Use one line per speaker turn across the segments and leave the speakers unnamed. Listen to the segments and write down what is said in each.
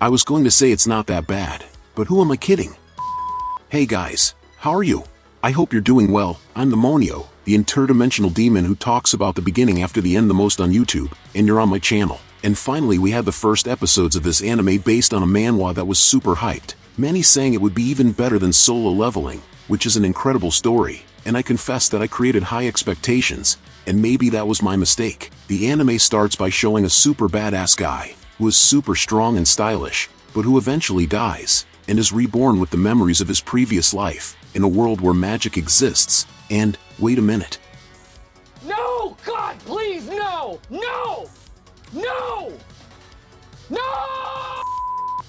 I was going to say it's not that bad, but who am I kidding? Hey guys, how are you? I hope you're doing well. I'm the Monio, the interdimensional demon who talks about the beginning after the end the most on YouTube, and you're on my channel. And finally we had the first episodes of this anime based on a manhwa that was super hyped. Many saying it would be even better than Solo Leveling, which is an incredible story, and I confess that I created high expectations, and maybe that was my mistake. The anime starts by showing a super badass guy, who is super strong and stylish, but who eventually dies, and is reborn with the memories of his previous life, in a world where magic exists, and, wait a minute.
No! God, please, no! No! No! No!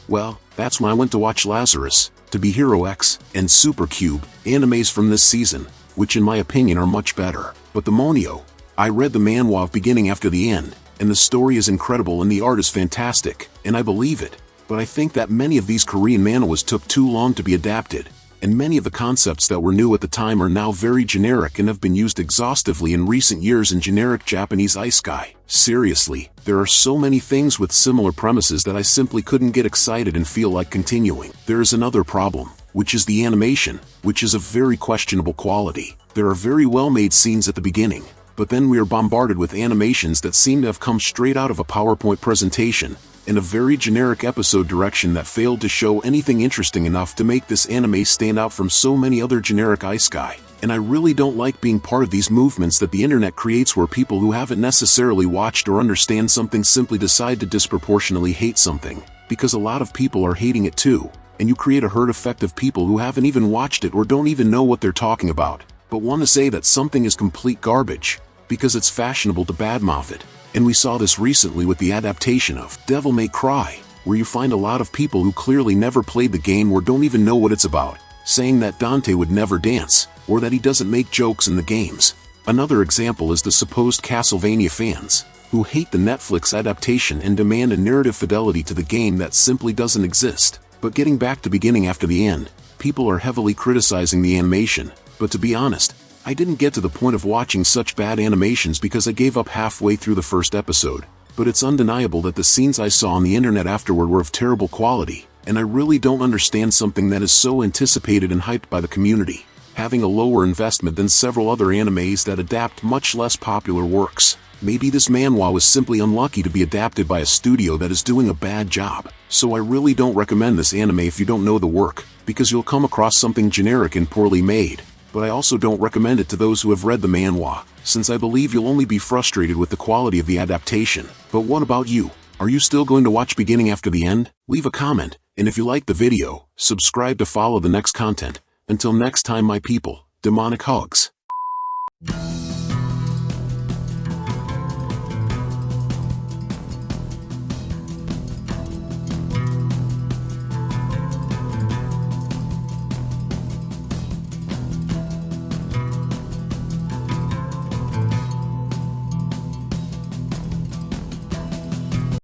Well, that's when I went to watch Lazarus, To Be Hero X, and Super Cube, animes from this season, which in my opinion are much better. But the Monio, I read the manhwa of beginning after the end, and the story is incredible and the art is fantastic, and I believe it. But I think that many of these Korean manhwas took too long to be adapted, and many of the concepts that were new at the time are now very generic and have been used exhaustively in recent years in generic Japanese isekai. Seriously, there are so many things with similar premises that I simply couldn't get excited and feel like continuing. There is another problem, which is the animation, which is of very questionable quality. There are very well-made scenes at the beginning, but then we are bombarded with animations that seem to have come straight out of a PowerPoint presentation, and a very generic episode direction that failed to show anything interesting enough to make this anime stand out from so many other generic isekai. And I really don't like being part of these movements that the internet creates where people who haven't necessarily watched or understand something simply decide to disproportionately hate something, because a lot of people are hating it too, and you create a herd effect of people who haven't even watched it or don't even know what they're talking about, but want to say that something is complete garbage, because it's fashionable to badmouth it. And we saw this recently with the adaptation of Devil May Cry, where you find a lot of people who clearly never played the game or don't even know what it's about, saying that Dante would never dance, or that he doesn't make jokes in the games. Another example is the supposed Castlevania fans, who hate the Netflix adaptation and demand a narrative fidelity to the game that simply doesn't exist. But getting back to beginning after the end, people are heavily criticizing the animation, but to be honest, I didn't get to the point of watching such bad animations because I gave up halfway through the first episode, but it's undeniable that the scenes I saw on the internet afterward were of terrible quality, and I really don't understand something that is so anticipated and hyped by the community, having a lower investment than several other animes that adapt much less popular works. Maybe this manhwa was simply unlucky to be adapted by a studio that is doing a bad job, so I really don't recommend this anime if you don't know the work, because you'll come across something generic and poorly made. But I also don't recommend it to those who have read the manhwa, since I believe you'll only be frustrated with the quality of the adaptation. But what about you? Are you still going to watch beginning after the end? Leave a comment, and if you liked the video, subscribe to follow the next content. Until next time my people, demonic hugs.